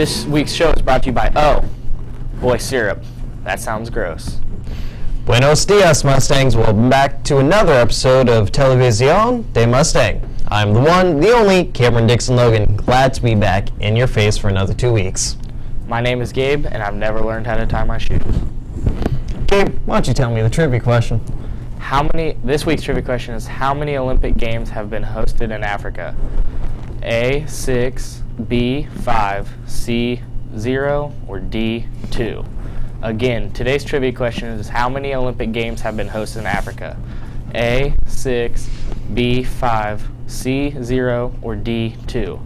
This week's show is brought to you by boy syrup. That sounds gross. Buenos dias, Mustangs. Welcome back to another episode of Television de Mustang. I'm the one, the only, Cameron Dixon Logan. Glad to be back in your face for another 2 weeks. My name is Gabe, and I've never learned how to tie my shoes. Gabe, why don't you tell me the trivia question? This week's trivia question is, how many Olympic Games have been hosted in Africa? A, 6, B, 5, C, 0, or D, 2? Again, today's trivia question is, how many Olympic Games have been hosted in Africa? A, 6, B, 5, C, 0, or D, 2?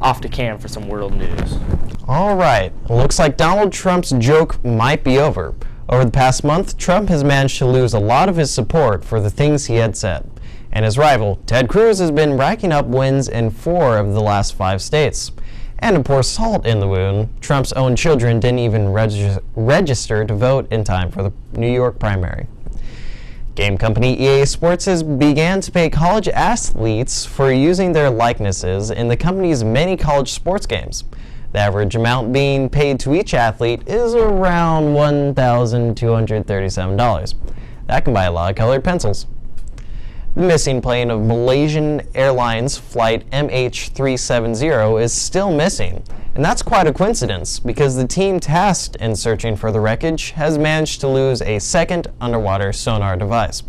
Off to Cam for some world news. All right, it looks like Donald Trump's joke might be over. Over the past month, Trump has managed to lose a lot of his support for the things he had said. And his rival, Ted Cruz, has been racking up wins in 4 of the last 5 states. And to pour salt in the wound, Trump's own children didn't even register to vote in time for the New York primary. Game company EA Sports has began to pay college athletes for using their likenesses in the company's many college sports games. The average amount being paid to each athlete is around $1,237. That can buy a lot of colored pencils. The missing plane of Malaysian Airlines flight MH370 is still missing, and that's quite a coincidence because the team tasked in searching for the wreckage has managed to lose a second underwater sonar device.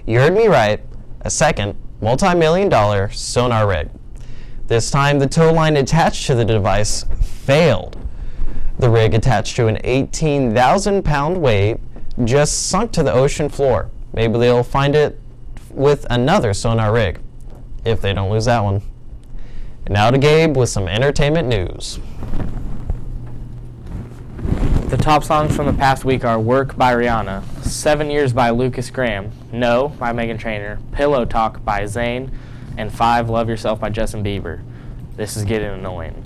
You heard me right, a second multi-million-dollar sonar rig. This time, the tow line attached to the device failed. The rig attached to an 18,000-pound weight just sunk to the ocean floor. Maybe they'll find it with another sonar rig, if they don't lose that one. And now to Gabe with some entertainment news. The top songs from the past week are Work by Rihanna, 7 Years by Lucas Graham, No by Meghan Trainor, Pillow Talk by Zayn, and 5 Love Yourself by Justin Bieber. This is getting annoying.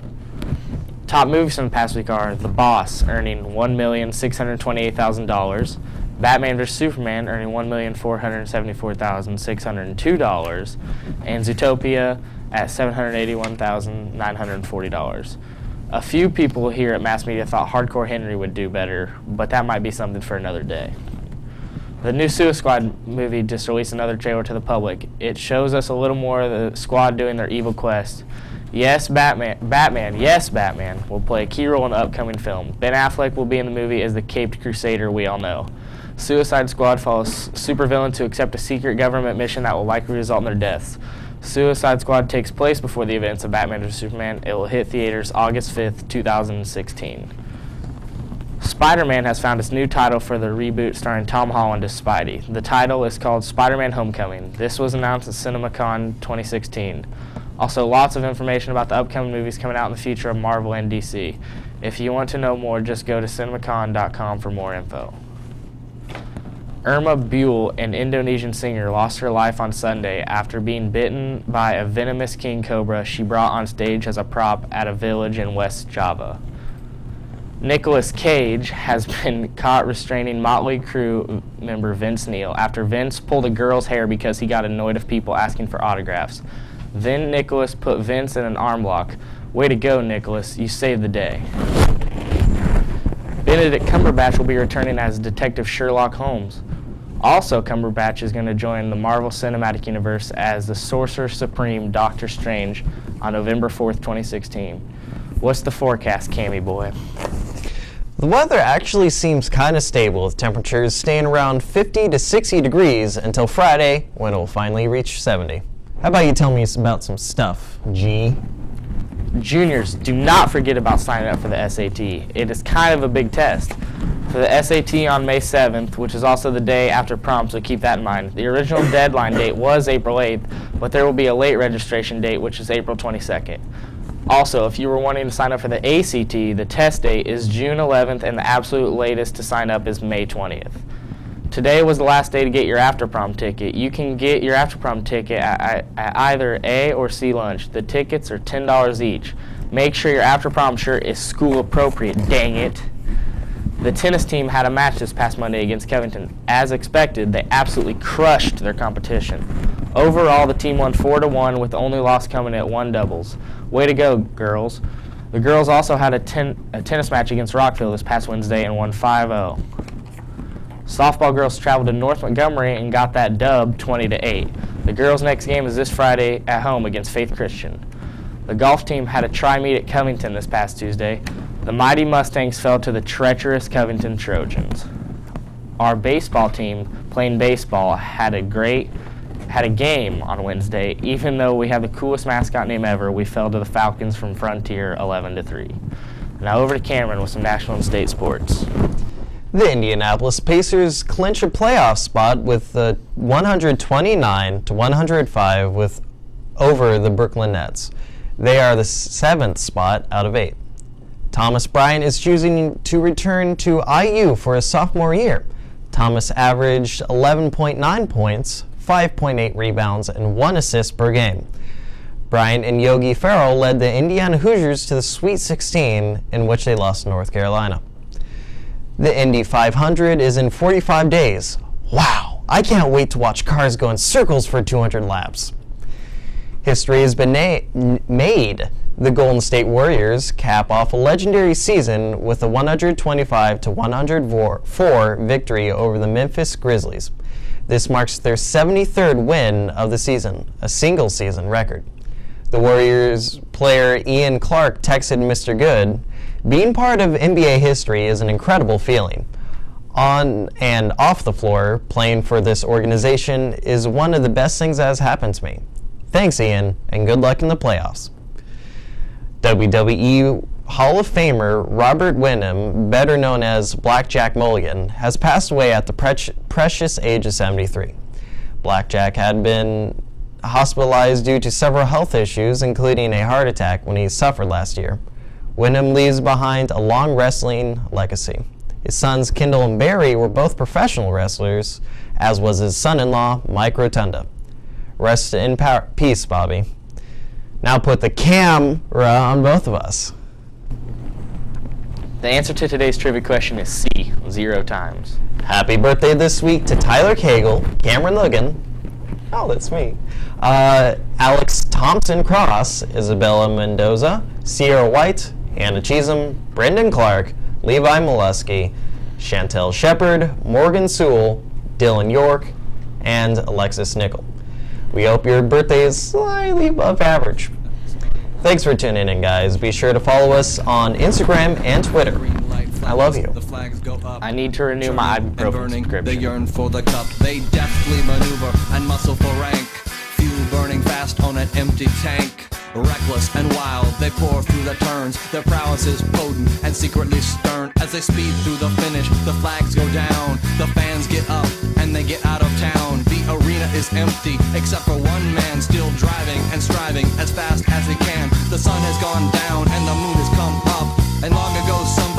Top movies from the past week are The Boss, earning $1,628,000, Batman vs. Superman, earning $1,474,602, and Zootopia at $781,940. A few people here at Mass Media thought Hardcore Henry would do better, but that might be something for another day. The new Suicide Squad movie just released another trailer to the public. It shows us a little more of the squad doing their evil quest. Yes, Batman will play a key role in the upcoming film. Ben Affleck will be in the movie as the Caped Crusader we all know. Suicide Squad follows supervillain to accept a secret government mission that will likely result in their deaths. Suicide Squad takes place before the events of Batman vs. Superman. It will hit theaters August 5th, 2016. Spider-Man has found its new title for the reboot starring Tom Holland as Spidey. The title is called Spider-Man Homecoming. This was announced at CinemaCon 2016. Also, lots of information about the upcoming movies coming out in the future of Marvel and DC. If you want to know more, just go to cinemacon.com for more info. Irma Buell, an Indonesian singer, lost her life on Sunday after being bitten by a venomous king cobra she brought on stage as a prop at a village in West Java. Nicolas Cage has been caught restraining Motley Crue member Vince Neil after Vince pulled a girl's hair because he got annoyed of people asking for autographs. Then Nicholas put Vince in an arm lock. Way to go, Nicholas. You saved the day. Benedict Cumberbatch will be returning as Detective Sherlock Holmes. Also, Cumberbatch is going to join the Marvel Cinematic Universe as the Sorcerer Supreme Doctor Strange on November 4th, 2016. What's the forecast, Cammy boy? The weather actually seems kind of stable, with temperatures staying around 50 to 60 degrees until Friday, when it will finally reach 70. How about you tell me about some stuff, G? Juniors, do not forget about signing up for the SAT. It is kind of a big test. For the SAT on May 7th, which is also the day after prom, so keep that in mind. The original deadline date was April 8th, but there will be a late registration date, which is April 22nd. Also, if you were wanting to sign up for the ACT, the test date is June 11th, and the absolute latest to sign up is May 20th. Today was the last day to get your after-prom ticket. You can get your after-prom ticket at either A or C lunch. The tickets are $10 each. Make sure your after-prom shirt is school-appropriate, dang it. The tennis team had a match this past Monday against Covington. As expected, they absolutely crushed their competition. Overall, the team won 4-1 with the only loss coming at 1 doubles. Way to go, girls. The girls also had a tennis match against Rockville this past Wednesday and won 5-0. Softball girls traveled to North Montgomery and got that dub 20-8. The girls' next game is this Friday at home against Faith Christian. The golf team had a tri-meet at Covington this past Tuesday. The mighty Mustangs fell to the treacherous Covington Trojans. Our baseball team, playing baseball, had a game on Wednesday. Even though we have the coolest mascot name ever, we fell to the Falcons from Frontier 11-3. Now over to Cameron with some national and state sports. The Indianapolis Pacers clinch a playoff spot with the 129-105 over the Brooklyn Nets. They are the 7th spot out of 8. Thomas Bryant is choosing to return to IU for his sophomore year. Thomas averaged 11.9 points, 5.8 rebounds, and 1 assist per game. Bryant and Yogi Ferrell led the Indiana Hoosiers to the Sweet 16, in which they lost to North Carolina. The Indy 500 is in 45 days. Wow, I can't wait to watch cars go in circles for 200 laps. History has been made. The Golden State Warriors cap off a legendary season with a 125-104 victory over the Memphis Grizzlies. This marks their 73rd win of the season, a single-season record. The Warriors player Ian Clark texted Mr. Good, "Being part of NBA history is an incredible feeling. On and off the floor, playing for this organization is one of the best things that has happened to me. Thanks, Ian, and good luck in the playoffs." WWE Hall of Famer Robert Wyndham, better known as Blackjack Mulligan, has passed away at the precious age of 73. Blackjack had been hospitalized due to several health issues, including a heart attack when he suffered last year. Wyndham leaves behind a long wrestling legacy. His sons Kendall and Barry were both professional wrestlers, as was his son-in-law, Mike Rotunda. Rest in peace, Bobby. Now put the camera on both of us. The answer to today's trivia question is C, 0 times. Happy birthday this week to Tyler Cagle, Cameron Logan, oh, that's me, Alex Thompson Cross, Isabella Mendoza, Sierra White, Anna Cheesem, Brendan Clark, Levi Molesky, Chantel Shepard, Morgan Sewell, Dylan York, and Alexis Nickel. We hope your birthday is slightly above average. Thanks for tuning in, guys. Be sure to follow us on Instagram and Twitter. I love you. I need to renew my ibuprofen subscription. They yearn for the cup. They deftly maneuver and muscle for rank. Fuel burning fast on an empty tank. Reckless and wild, they pour through the turns. Their prowess is potent and secretly stern. As they speed through the finish, the flags go down. The fans get up and they get out of town. The arena is empty, except for one man still driving and striving as fast as he can. The sun has gone down and the moon has come up. And long ago, some